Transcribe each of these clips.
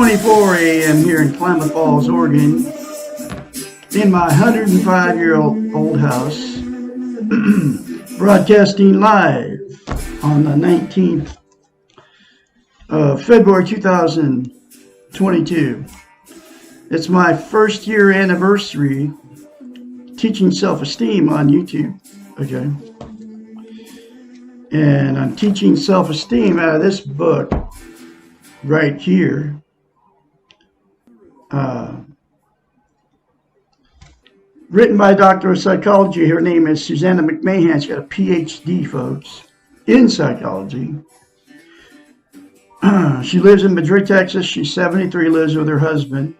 10:24 a.m. here in Klamath Falls, Oregon, in my 105-year-old house, broadcasting live on the 19th of February 2022. It's my first year anniversary teaching self-esteem on YouTube, okay? And I'm teaching self-esteem out of this book right here. Written by a doctor of psychology. Her name is Susanna McMahon. She's got a PhD, folks, in psychology. She lives in Madrid, Texas. She's 73, lives with her husband.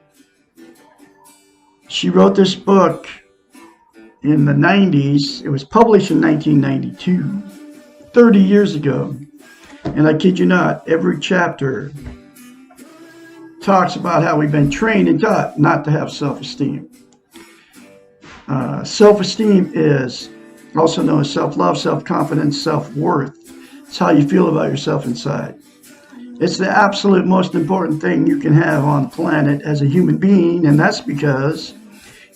She wrote this book in the 90s. It was published in 1992, 30 years ago. And I kid you not, every chapter talks about how we've been trained and taught not to have self-esteem. Self-esteem is also known as self-love, self-confidence, self-worth. It's how you feel about yourself inside. It's the absolute most important thing you can have on the planet as a human being, and that's because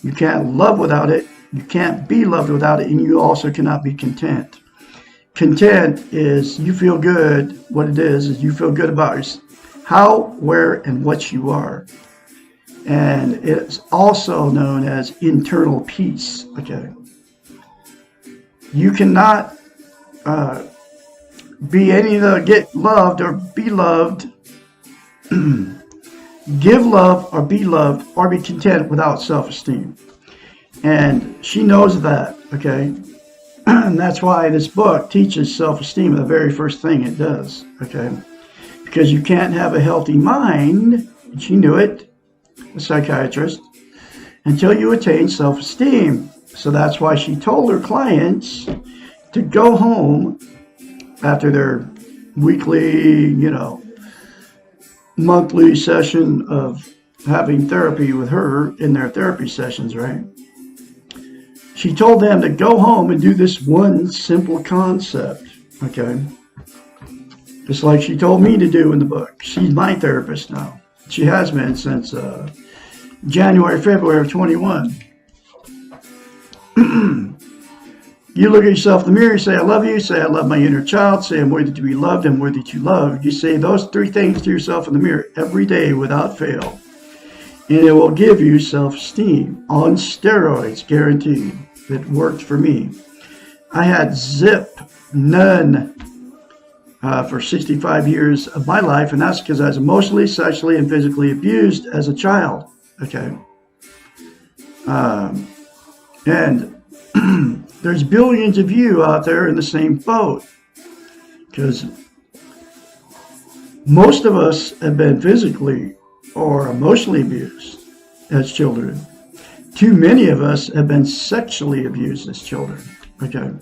you can't love without it, you can't be loved without it, and you also cannot be content. Content is you feel good. What it is you feel good about yourself, how, where, and what you are. And it's also known as internal peace, okay? You cannot be any of the get loved or be loved, give love or be loved or be content without self-esteem. And she knows that, okay? And that's why this book teaches self-esteem, the very first thing it does, okay? Because you can't have a healthy mind, and she knew it, a psychiatrist, until you attain self-esteem. So that's why she told her clients to go home after their weekly, monthly session of having therapy with her in their therapy sessions, right? She told them to go home and do this one simple concept, okay? Just like she told me to do in the book. She's my therapist now. She has been since January, February of 21. You look at yourself in the mirror, say, I love you, say, I love my inner child, say, I'm worthy to be loved, I'm worthy to love. You say those three things to yourself in the mirror every day without fail. And it will give you self-esteem on steroids, guaranteed. It worked for me. I had none for 65 years of my life, and that's because I was emotionally, sexually, and physically abused as a child, okay? And there's billions of you out there in the same boat, because most of us have been physically or emotionally abused as children. Too many of us have been sexually abused as children, okay? I'm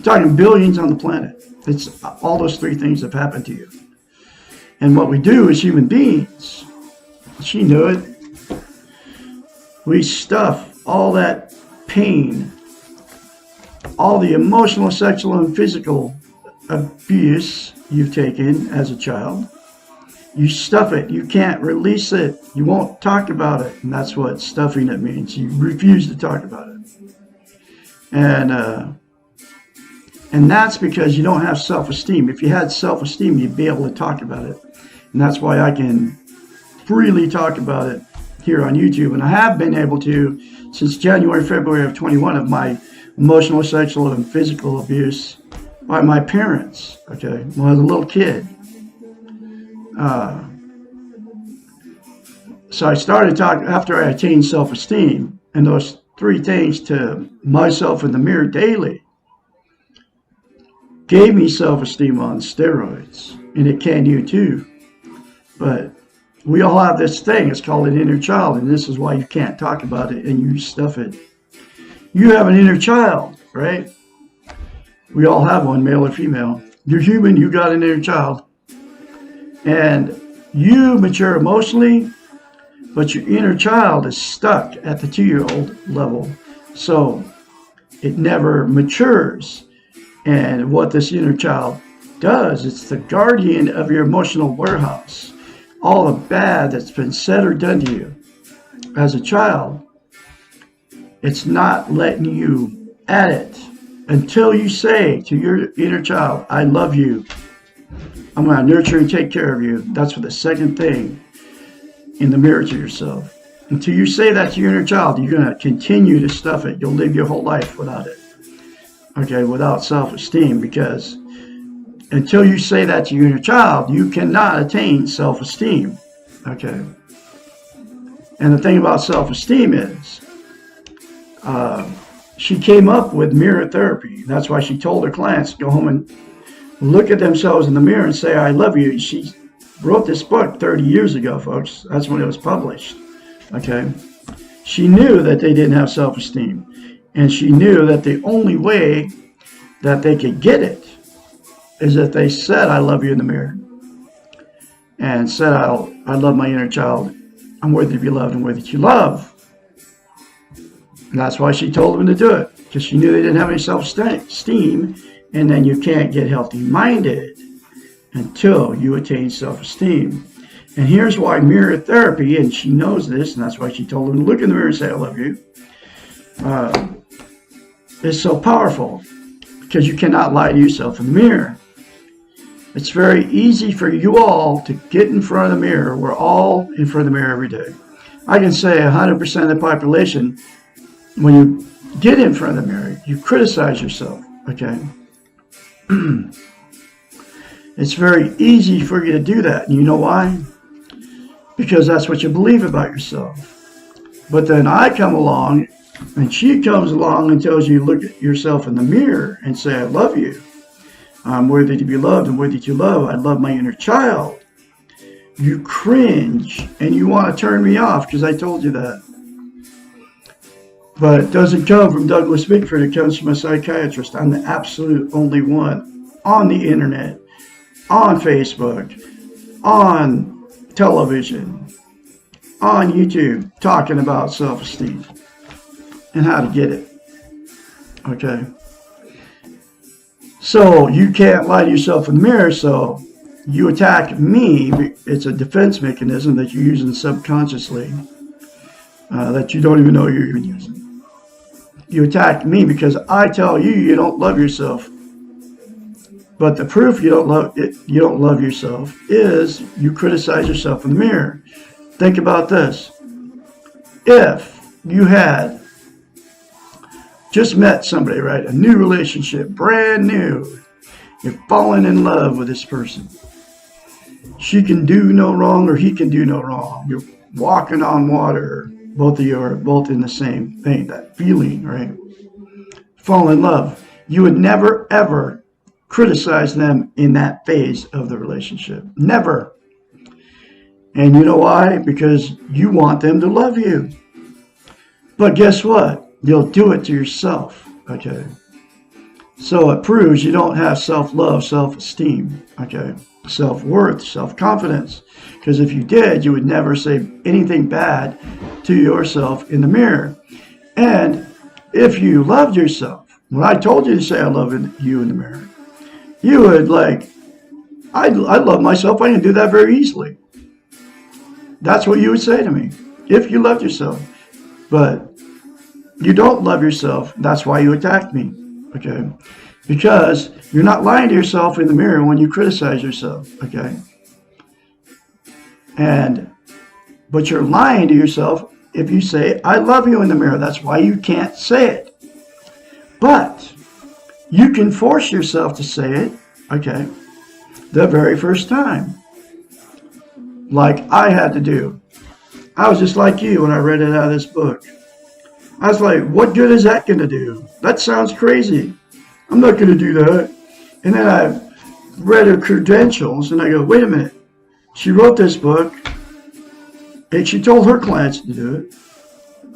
talking billions on the planet. It's all those three things have happened to you. And what we do as human beings, she knew it, we stuff all that pain, all the emotional, sexual, and physical abuse you've taken as a child. You stuff it. You can't release it. You won't talk about it. And that's what stuffing it means. You refuse to talk about it. And that's because you don't have self-esteem. If you had self-esteem, you'd be able to talk about it. And that's why I can freely talk about it here on YouTube. And I have been able to since January, February of 21 of my emotional, sexual, and physical abuse by my parents, okay, when I was a little kid. So I started talking after I attained self-esteem and those three things to myself in the mirror daily gave me self-esteem on steroids, and it can you too. But we all have this thing, it's called an inner child, and this is why you can't talk about it and you stuff it. You have an inner child, right? We all have one, male or female. You're human, you got an inner child. And you mature emotionally, but your inner child is stuck at the 2-year-old level. So it never matures. And what this inner child does, it's the guardian of your emotional warehouse. all the bad that's been said or done to you as a child, it's not letting you at it until you say to your inner child, I love you. I'm going to nurture and take care of you. That's for the second thing in the mirror to yourself. Until you say that to your inner child, you're going to continue to stuff it. You'll live your whole life without it. Okay, without self-esteem, because until you say that to your inner child, you cannot attain self-esteem. Okay. And the thing about self-esteem is, she came up with mirror therapy. That's why she told her clients to go home and look at themselves in the mirror and say, I love you. She wrote this book 30 years ago, folks. That's when it was published. Okay. She knew that they didn't have self-esteem. And she knew that the only way that they could get it is if they said, I love you in the mirror. And said, I love my inner child. I'm worthy to be loved and worthy to love. And that's why she told them to do it. Because she knew they didn't have any self-esteem. And then you can't get healthy-minded until you attain self-esteem. And here's why mirror therapy, and she knows this, and that's why she told them to look in the mirror and say, I love you, is so powerful. Because you cannot lie to yourself in the mirror. It's very easy for you all to get in front of the mirror. We're all in front of the mirror every day. I can say 100% of the population, when you get in front of the mirror, you criticize yourself, okay? It's very easy for you to do that. And you know why? Because that's what you believe about yourself. But then I come along, and she comes along and tells you, look at yourself in the mirror and say, I love you. I'm worthy to be loved and worthy to love. I love my inner child. You cringe and you want to turn me off because I told you that. But it doesn't come from Douglas Bickford. It comes from a psychiatrist. I'm the absolute only one on the internet, on Facebook, on television, on YouTube, talking about self-esteem and how to get it. Okay? So you can't lie to yourself in the mirror, so you attack me. It's a defense mechanism that you're using subconsciously that you don't even know you're even using. You attack me because I tell you you don't love yourself. But the proof you don't love yourself is you criticize yourself in the mirror. Think about this. If you had just met somebody, right? A new relationship, brand new. You're falling in love with this person. She can do no wrong or he can do no wrong. You're walking on water. Both of you are both in the same thing, that feeling, right? Fall in love. You would never, ever criticize them in that phase of the relationship. Never. And you know why? Because you want them to love you. But guess what? You'll do it to yourself, okay? So it proves you don't have self-love, self-esteem, okay? Self-worth, self-confidence. Because if you did, you would never say anything bad to yourself in the mirror. And if you loved yourself, when I told you to say I love you in the mirror, you would I love myself. I can do that very easily. That's what you would say to me, if you loved yourself. But you don't love yourself. That's why you attacked me, okay? Because you're not lying to yourself in the mirror when you criticize yourself, okay? But you're lying to yourself if you say, I love you in the mirror. That's why you can't say it. But you can force yourself to say it, okay, the very first time. Like I had to do. I was just like you when I read it out of this book. I was like, what good is that going to do? That sounds crazy. I'm not going to do that. And then I read her credentials and I go, wait a minute. She wrote this book and she told her clients to do it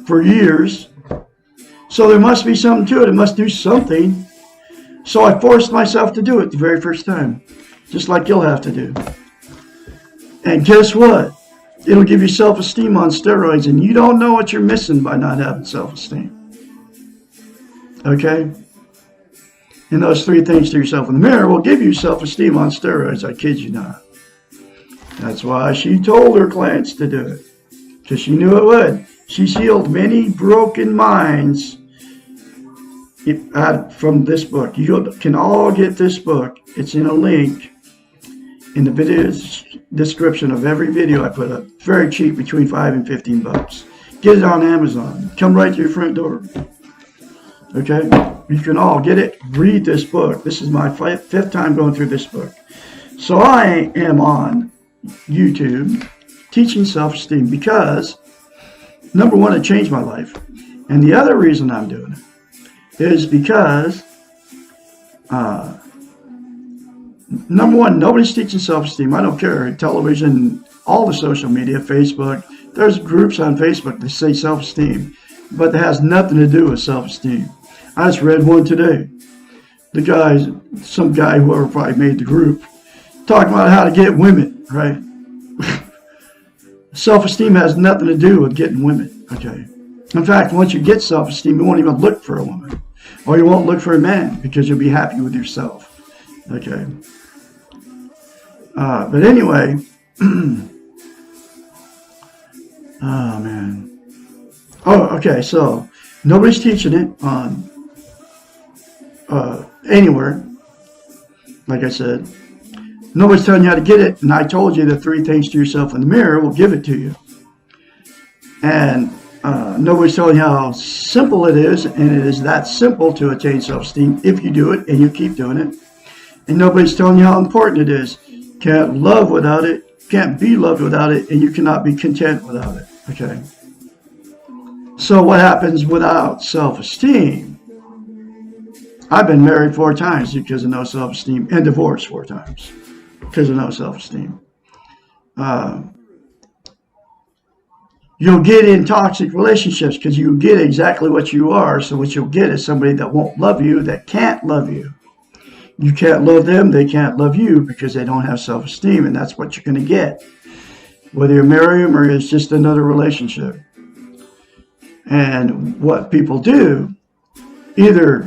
for years. So there must be something to it. It must do something. So I forced myself to do it the very first time, just like you'll have to do. And guess what? It'll give you self-esteem on steroids, and you don't know what you're missing by not having self-esteem. Okay? And those three things to yourself in the mirror will give you self-esteem on steroids. I kid you not. That's why she told her clients to do it, because she knew it would. She's healed many broken minds from this book. You can all get this book. It's in a link in the video description of every video I put up. Very cheap, between $5 and $15. Get it on Amazon. Come right to your front door. Okay? You can all get it. Read this book. This is my fifth time going through this book. So I am on YouTube teaching self-esteem because, number one, it changed my life. And the other reason I'm doing it is because, number one, nobody's teaching self-esteem. I don't care. Television, all the social media, Facebook. There's groups on Facebook that say self-esteem, but it has nothing to do with self-esteem. I just read one today. Some guy, whoever probably made the group, talking about how to get women, right? Self-esteem has nothing to do with getting women, okay? In fact, once you get self-esteem, you won't even look for a woman. Or you won't look for a man because you'll be happy with yourself, okay? But anyway, oh, man. Oh, okay, so nobody's teaching it on anywhere, like I said. Nobody's telling you how to get it, and I told you the 3 things to yourself in the mirror will give it to you. And nobody's telling you how simple it is, and it is that simple to attain self-esteem if you do it and you keep doing it. And nobody's telling you how important it is. Can't love without it, can't be loved without it, and you cannot be content without it. Okay. So what happens without self-esteem? I've been married 4 times because of no self-esteem, and divorced 4 times because of no self-esteem. You'll get in toxic relationships because you get exactly what you are. So what you'll get is somebody that won't love you, that can't love you. You can't love them, they can't love you because they don't have self-esteem, and that's what you're going to get. Whether you marry them or it's just another relationship. And what people do, either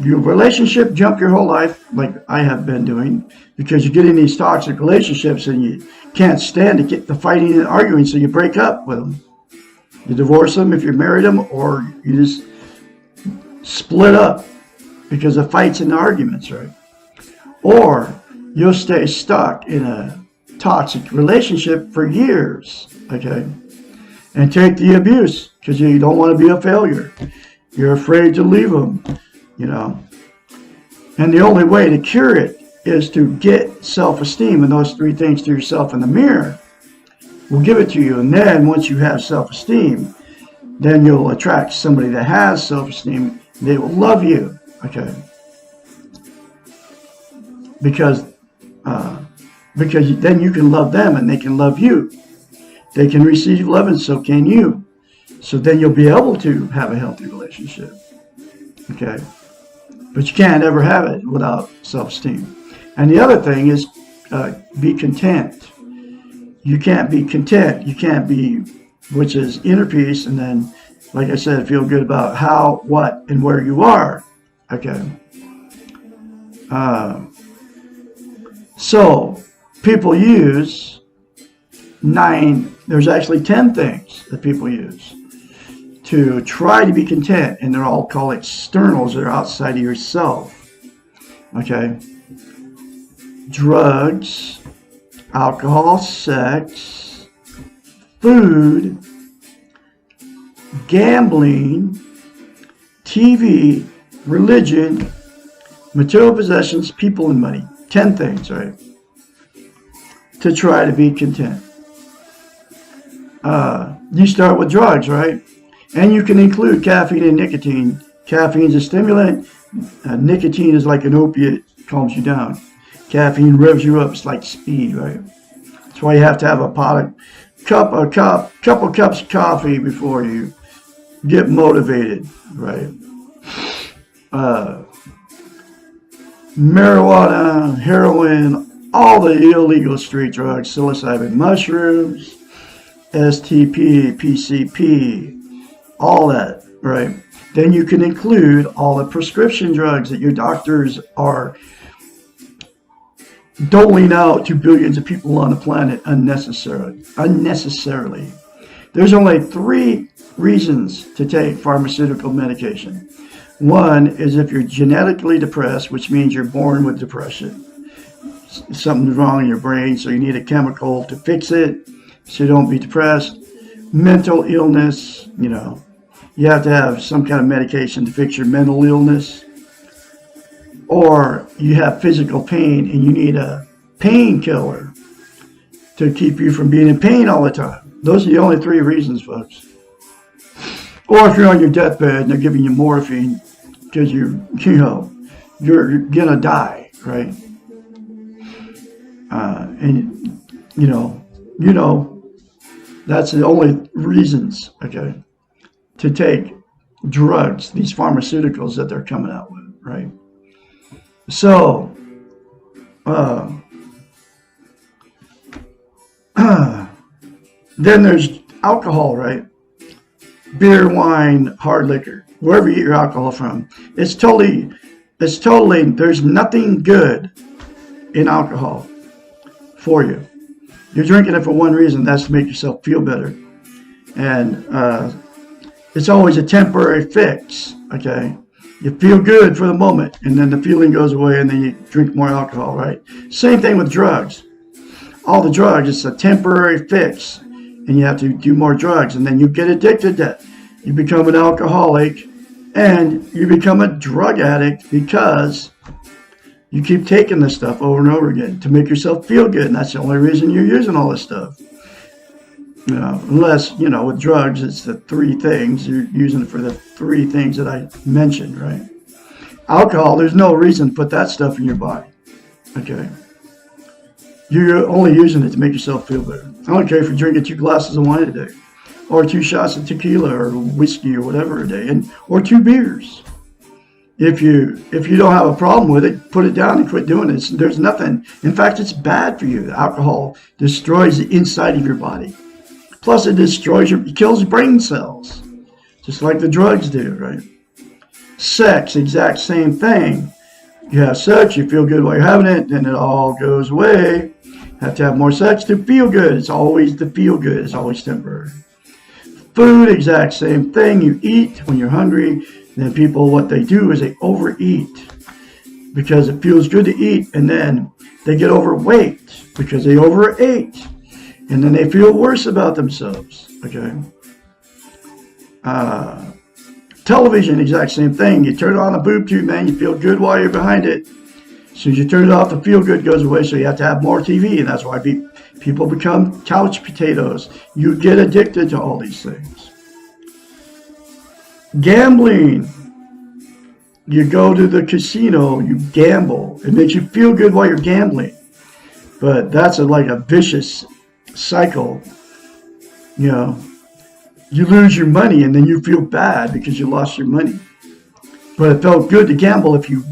your relationship jump your whole life, like I have been doing, because you get in these toxic relationships and you can't stand to get the fighting and arguing, so you break up with them. You divorce them if you married them, or you just split up because of fights and arguments, right? Or you'll stay stuck in a toxic relationship for years, okay? And take the abuse because you don't want to be a failure. You're afraid to leave them, you know. And the only way to cure it is to get self-esteem, and those 3 things to yourself in the mirror will give it to you. And then once you have self-esteem, then you'll attract somebody that has self-esteem. They will love you, okay? Because then you can love them and they can love you. They can receive love and so can you. So then you'll be able to have a healthy relationship, okay? But you can't ever have it without self-esteem. And the other thing is be content. You can't be content. You can't be, which is inner peace, and then, like I said, feel good about how, what, and where you are. Okay. So people use 9, there's actually 10 things that people use to try to be content, and they're all called externals. They're outside of yourself. Okay. Drugs, alcohol, sex, food, gambling, TV, religion, material possessions, people, and money. 10 things, right? To try to be content. You start with drugs, right? And you can include caffeine and nicotine. Caffeine is a stimulant. Nicotine is like an opiate, calms you down. Caffeine revs you up. It's like speed, right? That's why you have to have a couple cups of coffee before you get motivated, right? Marijuana, heroin, all the illegal street drugs, psilocybin mushrooms, STP, PCP, all that, right? Then you can include all the prescription drugs that your doctors are doling out to billions of people on the planet unnecessarily. There's only 3 reasons to take pharmaceutical medication. One is if you're genetically depressed, which means you're born with depression. Something's wrong in your brain, so you need a chemical to fix it so you don't be depressed. Mental illness, you have to have some kind of medication to fix your mental illness. Or you have physical pain and you need a painkiller to keep you from being in pain all the time. Those are the only 3 reasons, folks. Or if you're on your deathbed and they're giving you morphine because you're gonna die, right? And that's the only reasons, okay, to take drugs, these pharmaceuticals that they're coming out with, right? So, then there's alcohol, right? Beer, wine, hard liquor, wherever you get your alcohol from. It's totally, there's nothing good in alcohol for you. You're drinking it for one reason, that's to make yourself feel better. And it's always a temporary fix, okay? You feel good for the moment, and then the feeling goes away, and then you drink more alcohol, right? Same thing with drugs. All the drugs, it's a temporary fix, and you have to do more drugs, and then you get addicted to it. You become an alcoholic, and you become a drug addict because you keep taking this stuff over and over again to make yourself feel good, and that's the only reason you're using all this stuff. Unless, with drugs, it's the 3 things. You're using it for the 3 things that I mentioned, right? Alcohol, there's no reason to put that stuff in your body, okay? You're only using it to make yourself feel better. I don't care if you're drinking 2 glasses of wine a day, or 2 shots of tequila, or whiskey, or whatever a day, or 2 beers. If you don't have a problem with it, put it down and quit doing it. There's nothing. In fact, it's bad for you. Alcohol destroys the inside of your body. Plus, it kills brain cells, just like the drugs do, right? Sex, exact same thing. You have sex, you feel good while you're having it, then it all goes away. Have to have more sex to feel good. It's always the feel good. It's always temporary. Food, exact same thing. You eat when you're hungry. And then people, what they do is they overeat because it feels good to eat, and then they get overweight because they overate. And then they feel worse about themselves, okay? Television, exact same thing. You turn on a boob tube, man, you feel good while you're behind it. As soon as you turn it off, the feel good goes away, so you have to have more TV, and that's why people become couch potatoes. You get addicted to all these things. Gambling. You go to the casino, you gamble. It makes you feel good while you're gambling. But that's like a vicious cycle. You lose your money and then you feel bad because you lost your money. But it felt good to gamble if you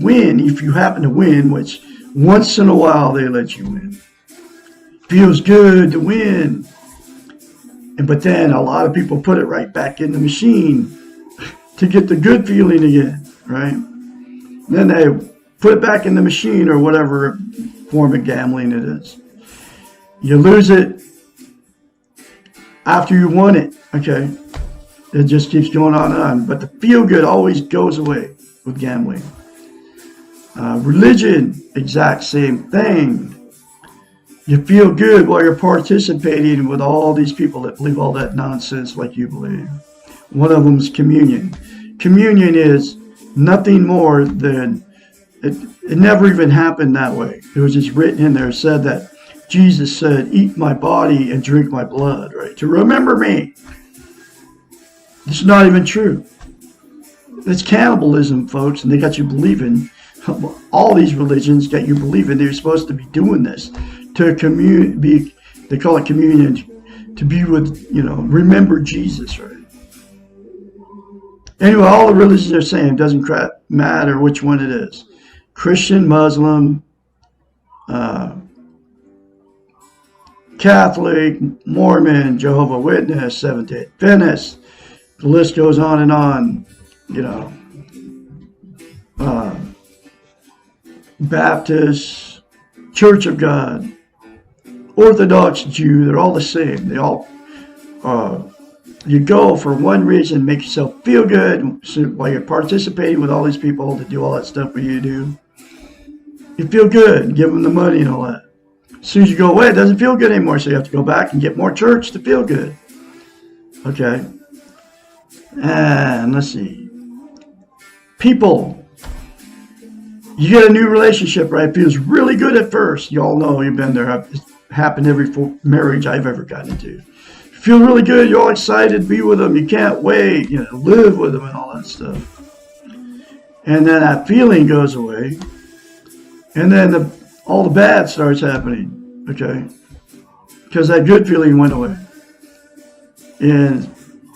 happen to win, which once in a while they let you win. Feels good to win. But then a lot of people put it right back in the machine to get the good feeling again, right? And then they put it back in the machine or whatever form of gambling it is. You lose it after you won it, okay? It just keeps going on and on. But the feel-good always goes away with gambling. Religion, exact same thing. You feel good while you're participating with all these people that believe all that nonsense like you believe. One of them is communion. Communion is nothing more than, it never even happened that way. It was just written in there, said that Jesus said, eat my body and drink my blood, right? To remember me. It's not even true. It's cannibalism, folks, and they got you believing, all these religions got you believing they're supposed to be doing this to they call it communion, to be with, remember Jesus, right? Anyway, all the religions are saying, it doesn't matter which one it is. Christian, Muslim, Catholic, Mormon, Jehovah's Witness, Seventh-day Adventist. The list goes on and on, Baptist, Church of God, Orthodox Jew, they're all the same. They all, you go for one reason, make yourself feel good while you're participating with all these people to do all that stuff that you do. You feel good, give them the money and all that. As soon as you go away, it doesn't feel good anymore, so you have to go back and get more church to feel good. Okay. And let's see. People. You get a new relationship, right? It feels really good at first. You all know, you've been there. It's happened every marriage I've ever gotten into. You feel really good. You're all excited to be with them. You can't wait, live with them and all that stuff. And then that feeling goes away. And then all the bad starts happening, okay? Because that good feeling went away. And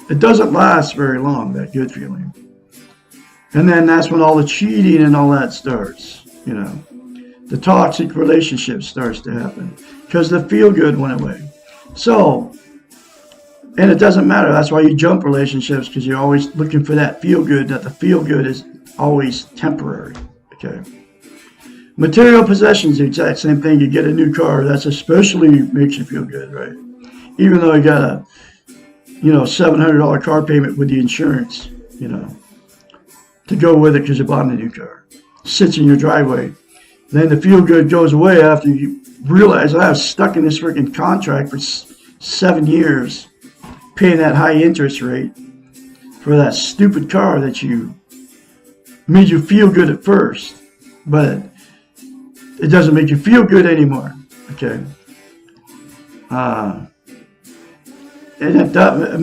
it doesn't last very long, that good feeling. And then that's when all the cheating and all that starts, The toxic relationship starts to happen because the feel-good went away. So, and it doesn't matter. That's why you jump relationships, because you're always looking for that feel-good, that the feel-good is always temporary, okay? Material possessions, the exact same thing. You get a new car, that's especially makes you feel good, right? Even though you got a, $700 car payment with the insurance, to go with it because you bought a new car. Sits in your driveway. Then the feel good goes away after you realize I was stuck in this freaking contract for 7 years, paying that high interest rate for that stupid car that made you feel good at first, but it doesn't make you feel good anymore. Okay. And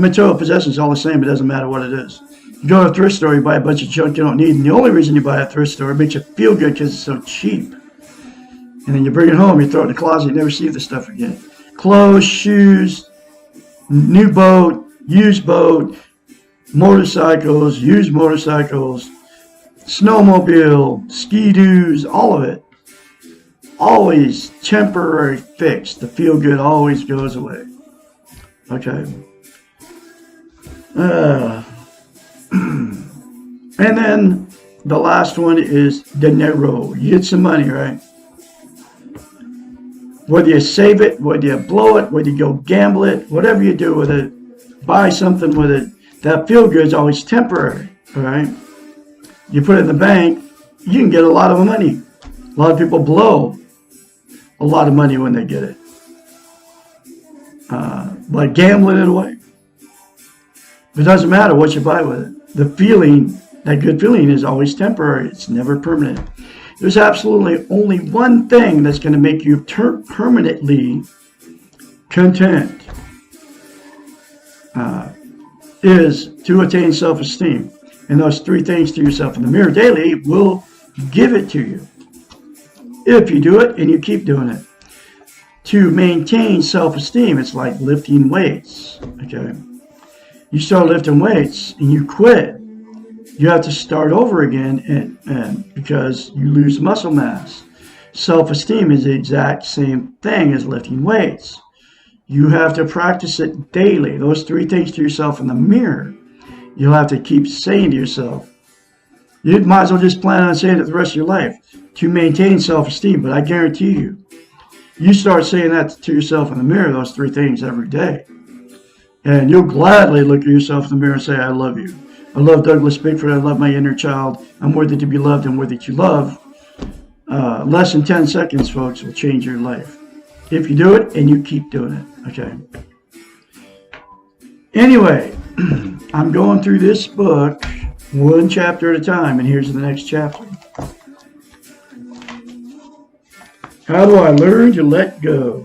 material possessions all the same. It doesn't matter what it is. You go to a thrift store, you buy a bunch of junk you don't need, and the only reason you buy a thrift store, it makes you feel good because it's so cheap. And then you bring it home, you throw it in the closet, you never see the stuff again. Clothes, shoes, new boat, used boat, motorcycles, used motorcycles, snowmobile, ski-doos, all of it. Always temporary fix. The feel good always goes away. Okay. And then the last one is dinero. You get some money, right? Whether you save it, whether you blow it, whether you go gamble it, whatever you do with it, buy something with it, that feel good is always temporary, all right? You put it in the bank, you can get a lot of money. A lot of people blow a lot of money when they get it. By gambling it away. It doesn't matter what you buy with it. The feeling, that good feeling, is always temporary. It's never permanent. There's absolutely only one thing that's going to make you permanently content, is to attain self-esteem. And those 3 things to yourself in the mirror daily will give it to you. If you do it and you keep doing it. To maintain self-esteem, it's like lifting weights, okay? You start lifting weights and you quit. You have to start over again and because you lose muscle mass. Self-esteem is the exact same thing as lifting weights. You have to practice it daily. Those 3 things to yourself in the mirror, you'll have to keep saying to yourself. You might as well just plan on saying it the rest of your life to maintain self-esteem, but I guarantee you, you start saying that to yourself in the mirror, those 3 things every day. And you'll gladly look at yourself in the mirror and say, I love you. I love Douglas Bickford. I love my inner child. I'm worthy to be loved and worthy to love. Less than 10 seconds, folks, will change your life. If you do it and you keep doing it. Okay. Anyway, I'm going through this book one chapter at a time, and here's the next chapter. How do I learn to let go?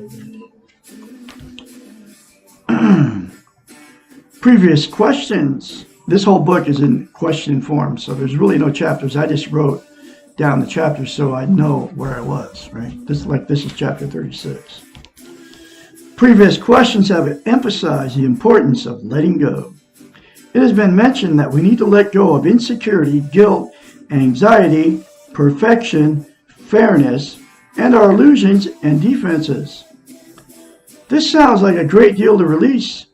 Previous questions. This whole book is in question form, so there's really no chapters. I just wrote down the chapters so I know where I was, right? This is chapter 36. Previous questions have emphasized the importance of letting go. It has been mentioned that we need to let go of insecurity, guilt, anxiety, perfection, fairness, and our illusions and defenses. This sounds like a great deal to release,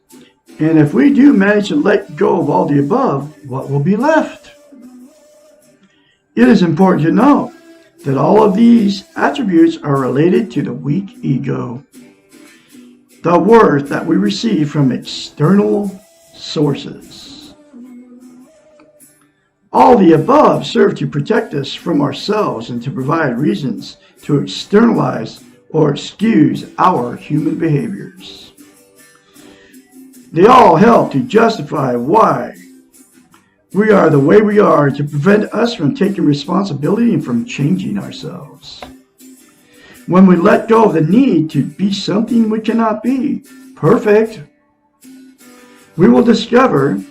and if we do manage to let go of all the above, what will be left? It is important to know that all of these attributes are related to the weak ego, the worth that we receive from external sources. All the above serve to protect us from ourselves and to provide reasons to externalize or excuse our human behaviors. They all help to justify why we are the way we are, to prevent us from taking responsibility and from changing ourselves. When we let go of the need to be something we cannot be, perfect, we will discover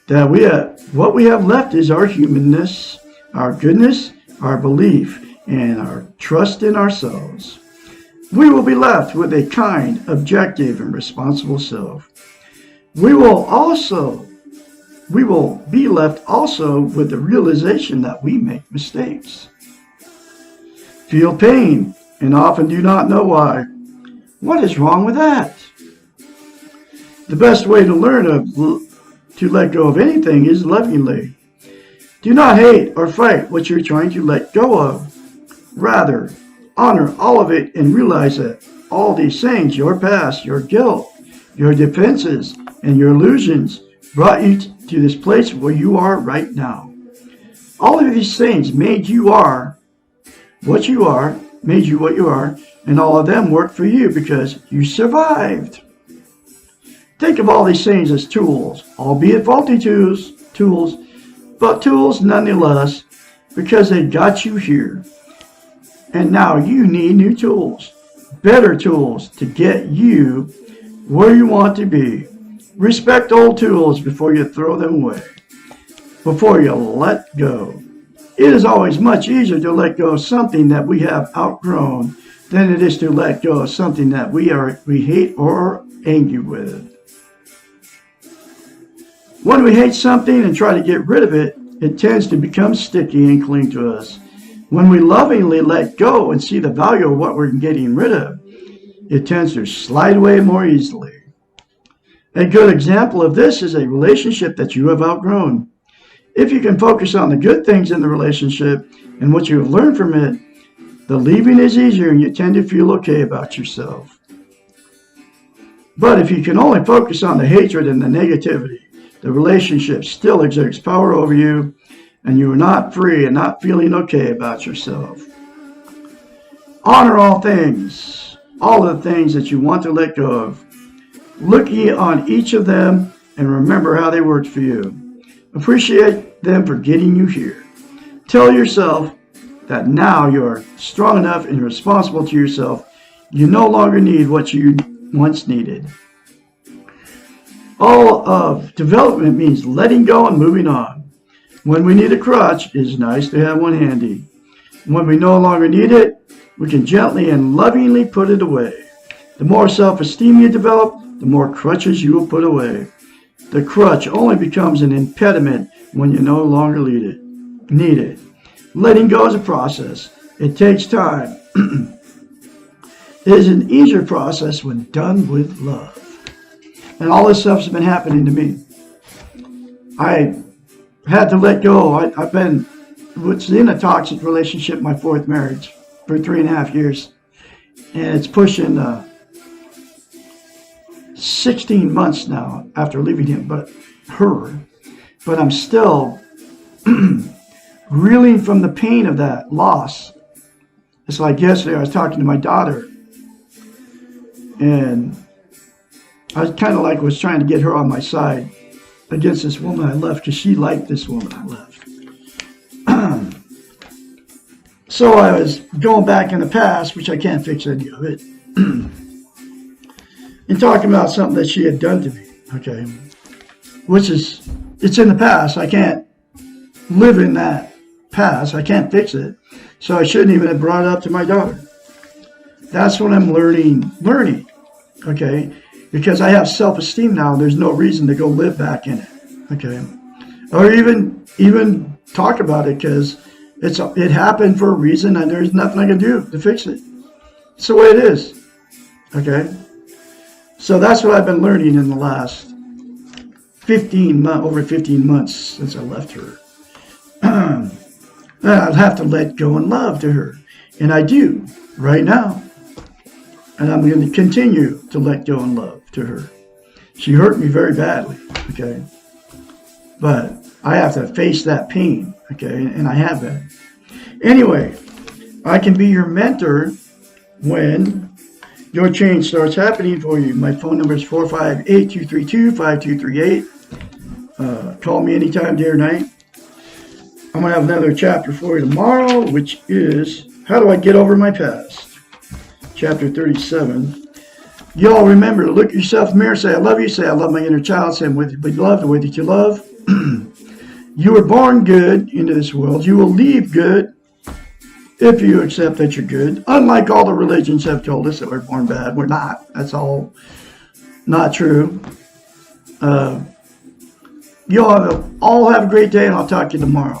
that what we have left is our humanness, our goodness, our belief, and our trust in ourselves. We will be left with a kind, objective, and responsible self. We will be left also with the realization that we make mistakes, feel pain, and often do not know why. What is wrong with that? The best way to learn to let go of anything is lovingly. Do not hate or fight what you're trying to let go of. Rather, honor all of it and realize that all these things, your past, your guilt, your defenses, and your illusions, brought you to this place where you are right now. All of these things made you what you are, made you what you are, and all of them work for you because you survived. Think of all these things as tools, albeit faulty tools, but tools nonetheless, because they got you here. And now you need new tools, better tools to get you where you want to be. Respect old tools before you throw them away, before you let go. It is always much easier to let go of something that we have outgrown than it is to let go of something that we hate or are angry with. When we hate something and try to get rid of it, it tends to become sticky and cling to us. When we lovingly let go and see the value of what we're getting rid of, it tends to slide away more easily. A good example of this is a relationship that you have outgrown. If you can focus on the good things in the relationship and what you have learned from it, the leaving is easier and you tend to feel okay about yourself. But if you can only focus on the hatred and the negativity, the relationship still exerts power over you and you are not free and not feeling okay about yourself. Honor all things, all of the things that you want to let go of. Look on each of them and remember how they worked for you. Appreciate them for getting you here. Tell yourself that now you are strong enough and responsible to yourself. You no longer need what you once needed. All of development means letting go and moving on. When we need a crutch, it is nice to have one handy. When we no longer need it, we can gently and lovingly put it away. The more self-esteem you develop, the more crutches you will put away. The crutch only becomes an impediment when you no longer need it. Letting go is a process. It takes time. It is an easier process when done with love. And all this stuff's been happening to me. I had to let go. I've been in a toxic relationship, my fourth marriage, for 3.5 years. And it's pushing 16 months now after leaving him, but I'm still reeling from the pain of that loss. It's like yesterday I was talking to my daughter and I was kind of like was trying to get her on my side against this woman I left because she liked this woman I left. So I was going back in the past, which I can't fix any of it, and talking about something that she had done to me, okay? It's in the past. I can't live in that past. I can't fix it. So I shouldn't even have brought it up to my daughter. That's what I'm learning, okay? Because I have self-esteem now, there's no reason to go live back in it, okay? Or even talk about it because it happened for a reason and there's nothing I can do to fix it. It's the way it is, okay? So that's what I've been learning in the last over 15 months since I left her. I'd have to let go and love to her. And I do right now. And I'm going to continue to let go and love to her. She hurt me very badly, okay? But I have to face that pain, okay? And I have that. Anyway, I can be your mentor when your change starts happening for you. My phone number is 458-232-5238. Call me anytime, day or night. I'm going to have another chapter for you tomorrow, which is How Do I Get Over My Past? Chapter 37. Y'all remember to look at yourself in the mirror, say, I love you, say, I love my inner child, say, I'm with you, but you love the way that you love. You were born good into this world. You will leave good if you accept that you're good. Unlike all the religions have told us that we're born bad. We're not. That's all not true. You all have a great day, and I'll talk to you tomorrow.